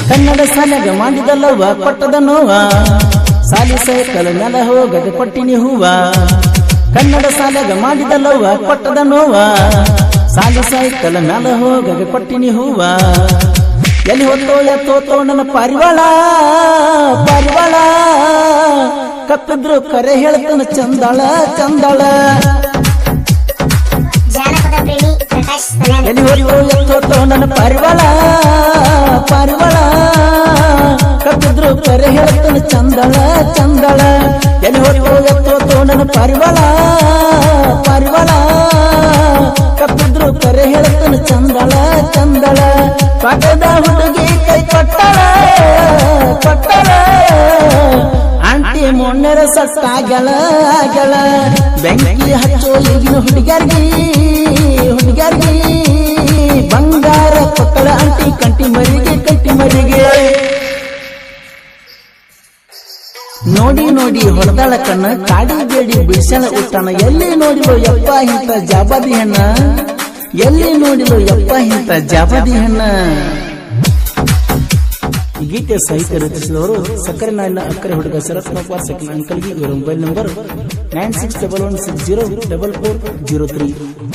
ಕನ್ನಡ ಸಾಲ್ಯಾಗ ಮಾಡಿದಲ್ಲವ ಕೊಟ್ಟದ ನೋವ ಸಾಲಿ ಸೈಕಲ್ ನೆಲ ಹೋಗದ ಕೊಟ್ಟಿನಿ ಹೂವ ಕನ್ನಡ ಸಾಲ್ಯಾಗ ಮಾಡಿದಲ್ಲವ ಕೊಟ್ಟದ ನೋವ ಸಾಲಿ ಸೈಕಲ್ ನೆಲ ಹೋಗದ ಕೊಟ್ಟಿನಿ ಹೂವ ಎಲ್ಲಿ ಹೋತೋ ಎತ್ತೋತೋ ನನ್ನ ಪಾರಿವಾಳ ಪಾರಿವಾಳ ಕಪ್ಪಿದ್ರು ಕರೆ ಹೇಳ್ತಾನ ಚಂದಾಳ ಚಂದಾಳ ಎಲ್ಲಿ ಹೋತೋ ಎತ್ತೋತೋ ನನ್ನ ಪಾರಿವಾಳ ಪಾರಿವಾಳ ಕಪ್ಪಿದ್ರು ಕರೆ ಹೇಳ್ತಾನ ಚಂದಾಳ ಚಂದಾಳ ಎಲ್ಲಿ ಹೋತೋ ಎತ್ತೋತೋ ನನ್ನ ಪಾರಿವಾಳ ಪಾರಿವಾಳ ಕಪ್ಪಿದ್ರು ಕರೆ ಹೇಳ್ತಾನ ಚಂದಾಳ ಚಂದಾಳ ಪಕ್ಕದ ಹುಡುಗಿ ಕೈ ಕೊಟ್ಟಳ ಕೊಟ್ಟಳ ಆಂಟಿ ಮೊನ್ನೆರ ಸಟ್ಟಾಗಳ ಆಗಳ ಬೆಂಕಿ ಹಚ್ಚೋ ಈಗಿನ ಹುಡುಗ್ಯಾರ್ಗಿ ಹುಡುಗ್ಯಾರ್ಗಿ ಬಂಗಾರ ಕೊಟ್ಟಳ ಆಂಟಿ ಕಂಟಿ ಮರಿಗೆ ನೋಡಿ ನೋಡಿ ಹೊಡೆದಾಳ ಕಣ್ಣ ಕಾಡಿ ಬೇಡಿ ಬಿಡಿಸಣ ಉಟ್ಟಣ ಎಲ್ಲಿ ನೋಡಿರೋ ಯಪ್ಪ ಇಂತ ಜಾಬಾದಿ ಹೆಣ್ಣ ಎಲ್ಲಿ ನೋಡಿರೋ ಯಪ್ಪ ಇಂತ ಜಾಬಾದಿ ಹೆಣ್ಣ ಈ ಗೀತೆ ಸಾಹಿತ್ಯ ರಚಿಸಿದವರು ಸಕ್ಕರೆ ನಾಯಿನ ಅಕ್ಕರೆ ಹುಡುಗ ಶರತ್ನಪ್ಪ ಸೆಕೆಂಡ್ ಅಂಕಲ್ಗೆ ಇವರ ಮೊಬೈಲ್ ನಂಬರ್ 9611604403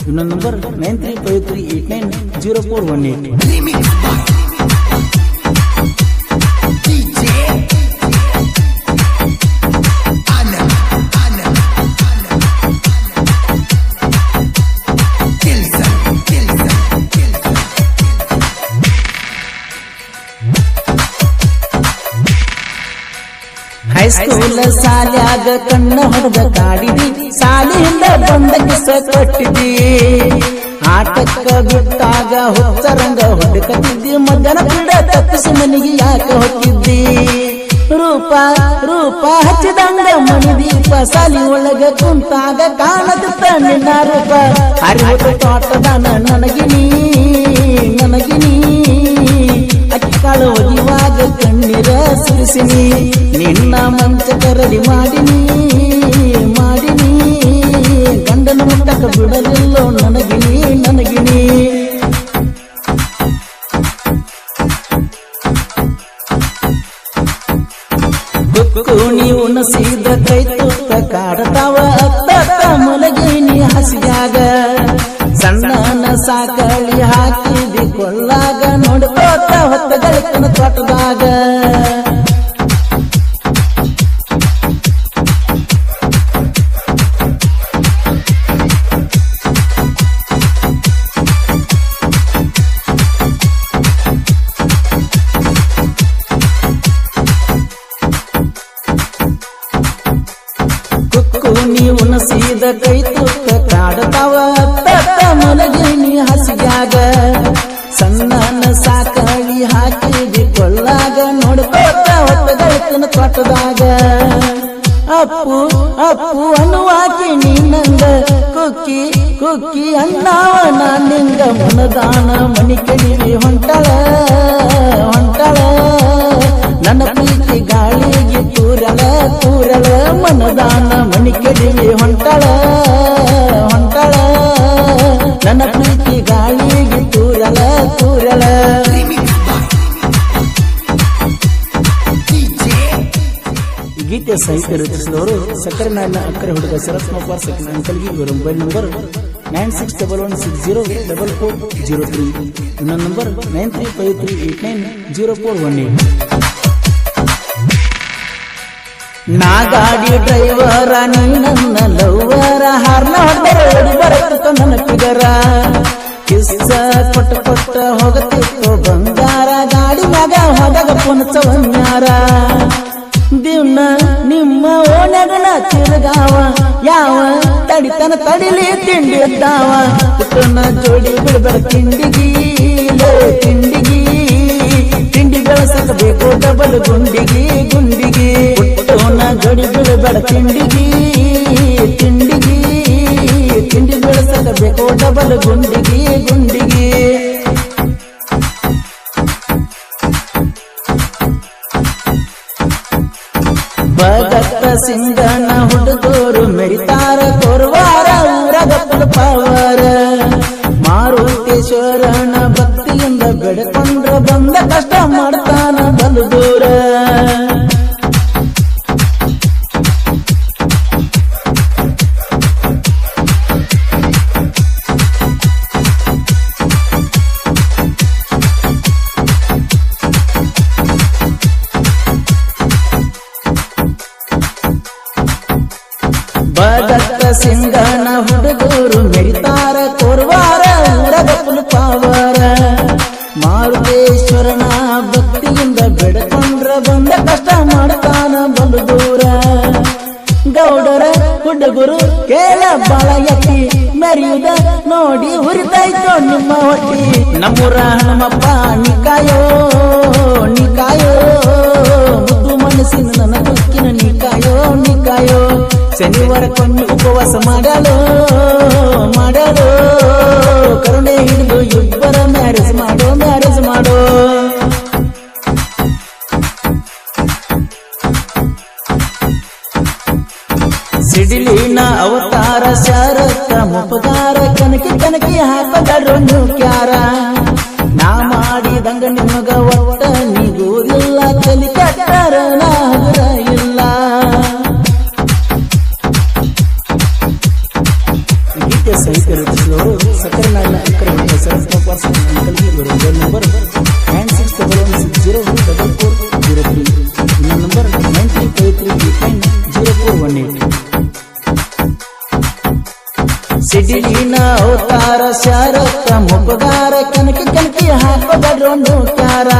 ಇನ್ನೊಂದು ನಂಬರ್ 9353890418 ಹೈಸ್ಕೂಲ್ ಸಾಲ್ಯಾಗ ಕಣ್ಣ ಹೊಡೆದ ಕಾಡಿದಿ ಸಾಲಿಯಿಂದ ಬಂದ ಕಿಸ ಕೊಟ್ಟಿದಿ ಆಟಕ್ಕ ಬಿಟ್ಟಾಗ ಹುಚ್ಚರಂಗ ಹುಡುಕತಿದ್ದಿ ಮಧ್ಯಾಹ್ನ ಬಿಡ ತಪ್ಪಿಸಿ ಮನೆಗೆ ಯಾಕ ಹೊಕ್ಕಿದ್ದಿ ರೂಪ ರೂಪ ಹಚ್ಚಿದಂಗ ಮಣಿದೀಪ ಸಾಲಿ ಒಳಗ ಕುಂತಾಗ ಕಾಣದಿತ್ತ ನಿನ್ನ ರೂಪ ಅರಿವು ತೋಟದಾನ ನನಗಿನಿ ನನಗಿನಿ ಅಕ್ಕಾಳು ಒದಿವಾಗ ಕಣ್ಣೀರ ಸುರಿಸಿನಿ ನಿನ್ನ ಮಂಚ ಕರಡಿ ಮಾಡಿನಿ ಮಾಡಿನಿ ಗಂಡನ ಮುಟ್ಟಕ ಬಿಡಲಿಲ್ಲೋ ನನಗಿನಿ ನನಗಿನಿ ಕುಕ್ಕುಣಿ ಉಣಸಿದ ಕೈ ತುತ್ತ ಕಾಡತಾವ ಅತ್ತ ಮಲಗಿನಿ ಹಸಿಯಾಗ ಸಣ್ಣನ ಸಾಕಳಿ ಹಾಕಿದಿ ಕೊಳ್ಳಾಗ ನೋಡ್ಕೋತ ಹೊತ್ತಗಳಿತನ ತೋಟದಾಗ ಕುಕ್ಕುಣಿ ಉಣಸಿದ ಕೈ ತುತ್ತ ಕಾಡತಾವ ಅತ್ತ ಮಲಗಿನಿ ಹಸಿಯಾಗ ಸಣ್ಣನ ಸಾಕಳಿ ಹಾಕಿದಿ ಕೊಳ್ಳಾಗ ನೋಡ್ಕೋತ ಹೊತ್ತಗಳಿತನ ತೋಟದಾಗ ಅಪ್ಪು ಅಪ್ಪು ಅನ್ನುವಾಕಿ ನೀನಂಗ ಕುಕ್ಕಿ ಕುಕ್ಕಿ ಅಣ್ಣಾವ ನಾನಿಂಗ ಮನದಾನ ಮನಿ ಕಡಿವಿ ಹೊಂಟಳ ಹೊಂಟಳ ನನ್ನ ಪ್ರೀತಿ ಗಾಳಿಗೆ ತೂರಳ ತೂರಳ ಮನದಾನ ಮನಿ ಕಡಿವಿ ಹೊಂಟಳ ಹೊಂಟಳ ನನ್ನ ಪ್ರೀತಿ ಗಾಳಿಗೆ ತೂರಳ ತೂರಳ ಗೀತೆ ಸಾಹಿತ್ಯ ರಚಿಸಿದವರು ಸಕ್ಕರೆ ನಾಯಿನ ಅಕ್ಕರೆ ಹುಡುಗ ಶರತ್ನಪ್ಪ ಸೆಕೆಂಡ್ ಅಂಕಲ್ಗೆ ಇವರ ಮೊಬೈಲ್ ನಂಬರ್ 9611604403 ಇನ್ನೊಂದು ನಂಬರ್ 9353890418 ನಾ ಗಾಡಿ ಡ್ರೈವರ ನೀ ನನ್ನ ಲವ್ವರ ಹಾರ್ನ ಹೊಡೆದ ಬರುತ್ತ ನನ್ನ ಫಿಗರ ಕಿಸ್ಸ ಕೊಟ್ಟ ಕೊಟ್ಟ ಹೋಗತಿತ್ತು ಬಂಗಾರ ಗಾಡಿ ಮ್ಯಾಗ ಹೋದಾಗ ಪುನಚವನ್ಯಾರ ದಿವ್ನ ನಿಮ್ಮ ಓಣಗನ ತಿರುಗಾವ ಯಾವ ತಡಿತನ ತಡಿಲಿ ತಿಂಡಿ ಎದ್ದಾವ ಪುಟ್ಟನ ಜೋಡಿ ಬಿಡಬೇಡ ತಿಂಡಿಗಿ ತಿಂಡಿಗಿ ತಿಂಡಿ ಬೆಳೆಸಬೇಕು ಡಬಲ್ ಗುಂಡಿಗಿ ಗುಂಡಿಗಿ ಪುಟ್ಟನ ಜೋಡಿ ಬಿಡಬೇಡ ತಿಂಡಿಗಿ ತಿಂಡಿಗಿ ತಿಂಡಿ ಬೆಳೆಸಬೇಕು ಡಬಲ್ ಗುಂಡಿಗಿ ಗುಂಡಿಗಿ ಭಗತ್ತ ಸಿಂಗಣ್ಣ ಹುಡುಗರು ಮೆರಿತಾರ ಕೋರ್ವಾರ ಊರಾಗ ಪವಾರ ಮಾರುತೇಶ್ವರನ ಭಕ್ತಿಯಿಂದ ಬೆಡಕೊಂಡ್ರ ಬಂದ ಕಷ್ಟ ಮಾಡ್ತಾನ ಬಗತ್ತ ಸಿಂಗನ ಹುಡುಗರು ಮೆರಿತಾರ ಕೋರ್ವಾರ ಊರದ ಪುಲ್ಪಾವರ ಮಾರುತೇಶ್ವರನ ಭಕ್ತಿಯಿಂದ ಬೆಡಕೊಂಡ್ರ ಬಂದ ಕಷ್ಟ ಮಾಡ್ತಾನ ಬಲು ದೂರ ಗೌಡರ ಹುಡುಗರು ಕೇಳ ಬಾಳ ಎತ್ತಿ ಮೆರೆಯುವುದ ನೋಡಿ ಹುರಿದಾಯ್ತು ನಿಮ್ಮ ಹೊಟ್ಟಿ ನಮ್ಮೂರ ಹನುಮಪ್ಪ ನಿಕಾಯೋ ಮುದ್ದು ಮನಸ್ಸಿನ ನನ್ನ ದುಃಖಿನ ನಿಕಾಯೋ ಶನಿವಾರ ಕೊಂಡು ಉಪವಾಸ ಮಾಡಲು ಕರುಣೆ ಹಿಡಿದು ಇಬ್ಬರ ಮ್ಯಾರೇಜ್ ಮಾಡೋ ಸಿಡಿಲಿನ ಅವತಾರ ಶಾರಕ ಮುಪಗಾರ ಕನಕಿ ಹಾಕದರೊಂದು ಕ್ಯಾರ ನಾ ಮಾಡಿದಂಗ ನಿಮಗ ಒಟ್ಟ ನಿಗುವುದಿಲ್ಲ ಕಲಿ ಕಟ್ಟರ ನಾಗರ ಇಲ್ಲ ಗೀತೆ ಸಹಿತ ರಚಿಸಿದವರು ಸಕ್ಕರೆನಾಡಿನ ಅಂಕರ ನಂಬರ್ 9671604403 ನಂಬರ್ 93530418 ಸಿಡಿಲಿನ ಅವತಾರ ಶಾರಕ ಮುಪಗಾರ ಕನಕಿ ಹಾಕದರೊಂದು ಕ್ಯಾರ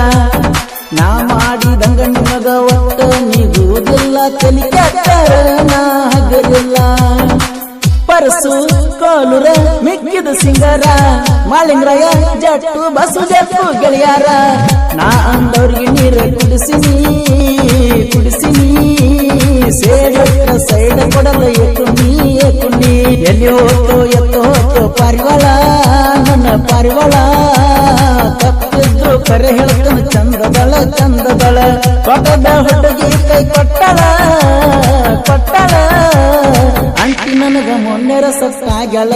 ನಾ ಮಾಡಿದಂಗ ನಿಮಗ ಒಟ್ಟ ನಿಗುವುದಿಲ್ಲ ಕಲಿ ಕಟ್ಟರ ನಾಗರಿಲ್ಲ ಪರಸು ಕೋಲುರ ಮಿಕ್ಕಿದ ಸಿಂಗರ ಮಾಳಿಂಗ್ರಯ ಜಟ್ಟು ಬಸು ಜಟ್ಟು ಗೆಳೆಯಾರ ನಾ ಅಂದವ್ರಿಗೆ ನೀರ ಕುಡಿಸಿನಿ ಸೈಡ್ ಕೊಡಲು ಎಕ್ಕುನಿ ಎಲ್ಲಿ ಎತ್ತು ಪಾರಿವಾಳ ನನ್ನ ಪಾರಿವಾಳ ತಪ್ಪಿದ್ರು ಕರೆ ಹೇಳ್ತಾನ ಚಂದದಳ ಕೊಟ್ಟದ ಹುಡುಗಿ ಕೈ ಕೊಟ್ಟಳ ಅಂಟಿ ನನಗ ಮೊನ್ನೆರ ಸತ್ತಾಗಳ